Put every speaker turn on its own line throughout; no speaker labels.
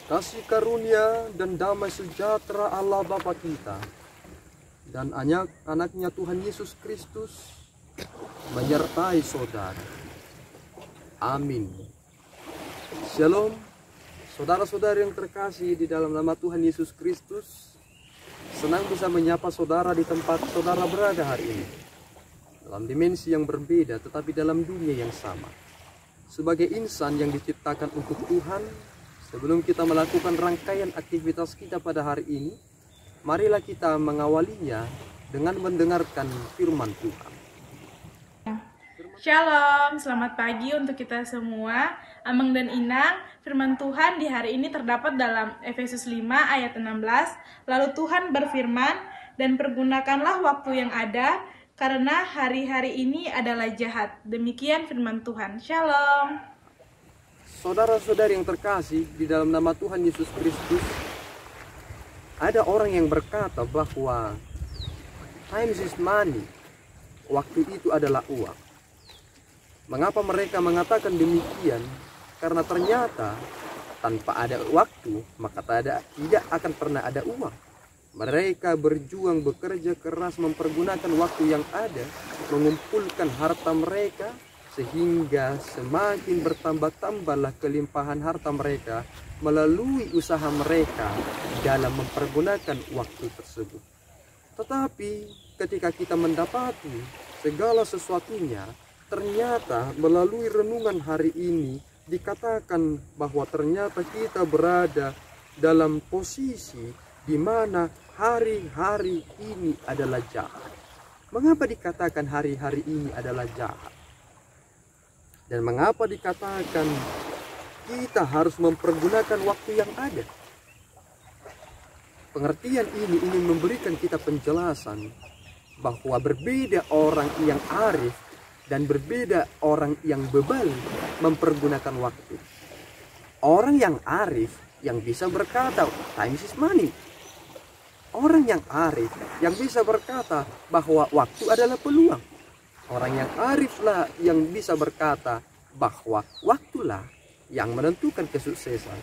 Kasih karunia dan damai sejahtera Allah Bapa kita dan anaknya Tuhan Yesus Kristus menyertai saudara. Amin. Shalom, saudara-saudari yang terkasih di dalam nama Tuhan Yesus Kristus. Senang bisa menyapa saudara di tempat saudara berada hari ini. Dalam dimensi yang berbeda tetapi dalam dunia yang sama. Sebagai insan yang diciptakan untuk Tuhan, sebelum kita melakukan rangkaian aktivitas kita pada hari ini, marilah kita mengawalinya dengan mendengarkan firman Tuhan.
Shalom, selamat pagi untuk kita semua. Amang dan Inang, firman Tuhan di hari ini terdapat dalam Efesus 5 ayat 16. Lalu Tuhan berfirman, dan pergunakanlah waktu yang ada, karena hari-hari ini adalah jahat. Demikian firman Tuhan. Shalom.
Saudara-saudari yang terkasih di dalam nama Tuhan Yesus Kristus, ada orang yang berkata bahwa time is money, waktu itu adalah uang. Mengapa mereka mengatakan demikian? Karena ternyata tanpa ada waktu, maka tidak akan pernah ada uang. Mereka berjuang, bekerja keras, mempergunakan waktu yang ada, mengumpulkan harta mereka, sehingga semakin bertambah-tambahlah kelimpahan harta mereka melalui usaha mereka dalam mempergunakan waktu tersebut. Tetapi ketika kita mendapati segala sesuatunya, ternyata melalui renungan hari ini dikatakan bahwa ternyata kita berada dalam posisi di mana hari-hari ini adalah jahat. Mengapa dikatakan hari-hari ini adalah jahat? Dan mengapa dikatakan kita harus mempergunakan waktu yang ada? Pengertian ini ingin memberikan kita penjelasan bahwa berbeda orang yang arif dan berbeda orang yang bebal mempergunakan waktu. Orang yang arif yang bisa berkata time is money. Orang yang arif yang bisa berkata bahwa waktu adalah peluang. Orang yang ariflah yang bisa berkata bahwa waktulah yang menentukan kesuksesan.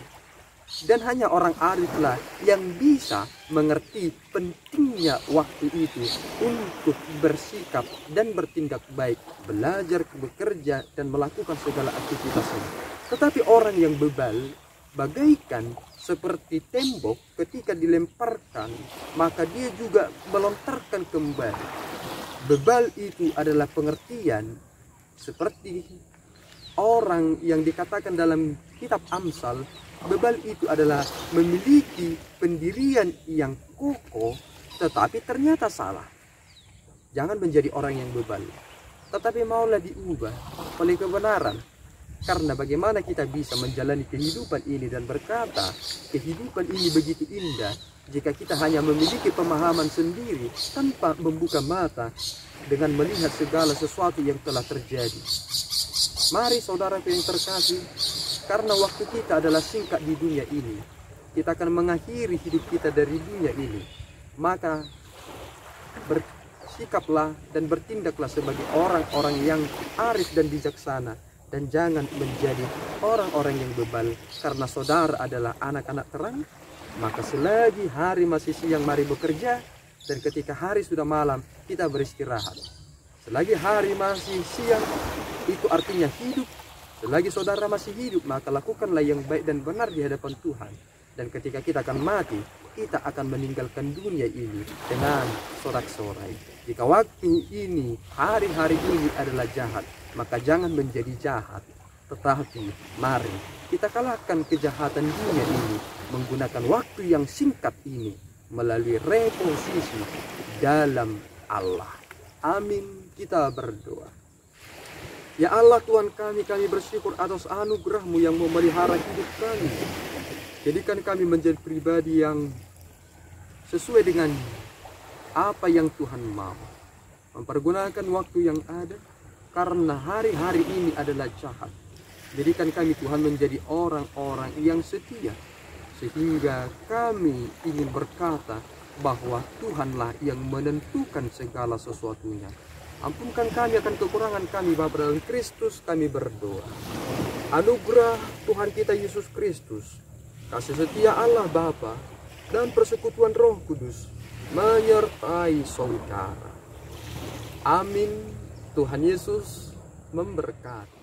Dan hanya orang ariflah yang bisa mengerti pentingnya waktu itu untuk bersikap dan bertindak baik, belajar, bekerja, dan melakukan segala aktivitasnya. Tetapi orang yang bebal bagaikan seperti tembok ketika dilemparkan, maka dia juga melontarkan kembali. Bebal itu adalah pengertian seperti orang yang dikatakan dalam kitab Amsal. Bebal itu adalah memiliki pendirian yang kokoh tetapi ternyata salah. Jangan menjadi orang yang bebal, tetapi maulah diubah oleh kebenaran. Karena bagaimana kita bisa menjalani kehidupan ini dan berkata kehidupan ini begitu indah jika kita hanya memiliki pemahaman sendiri tanpa membuka mata dengan melihat segala sesuatu yang telah terjadi. Mari saudara yang terkasih, karena waktu kita adalah singkat di dunia ini, kita akan mengakhiri hidup kita dari dunia ini. Maka bersikaplah dan bertindaklah sebagai orang-orang yang arif dan bijaksana, dan jangan menjadi orang-orang yang bebal. Karena saudara adalah anak-anak terang, maka selagi hari masih siang mari bekerja, dan ketika hari sudah malam kita beristirahat. Selagi hari masih siang itu artinya hidup. Selagi saudara masih hidup, maka lakukanlah yang baik dan benar di hadapan Tuhan. Dan ketika kita akan mati, kita akan meninggalkan dunia ini dengan sorak-sorai. Jika waktu ini, hari-hari ini adalah jahat, maka jangan menjadi jahat. Tetapi mari kita kalahkan kejahatan dunia ini menggunakan waktu yang singkat ini melalui reposisi dalam Allah. Amin. Kita berdoa. Ya Allah Tuhan kami bersyukur atas anugerah-Mu yang memelihara hidup kami. Jadikan kami menjadi pribadi yang sesuai dengan apa yang Tuhan mau. Mempergunakan waktu yang ada karena hari-hari ini adalah jahat. Jadikan kami Tuhan menjadi orang-orang yang setia. Sehingga kami ingin berkata bahwa Tuhanlah yang menentukan segala sesuatunya. Ampunkan kami akan kekurangan kami Bapa dalam Kristus kami berdoa. Anugerah Tuhan kita Yesus Kristus kasih setia Allah Bapa, dan persekutuan Roh Kudus menyertai saudara. Amin. Tuhan Yesus memberkati.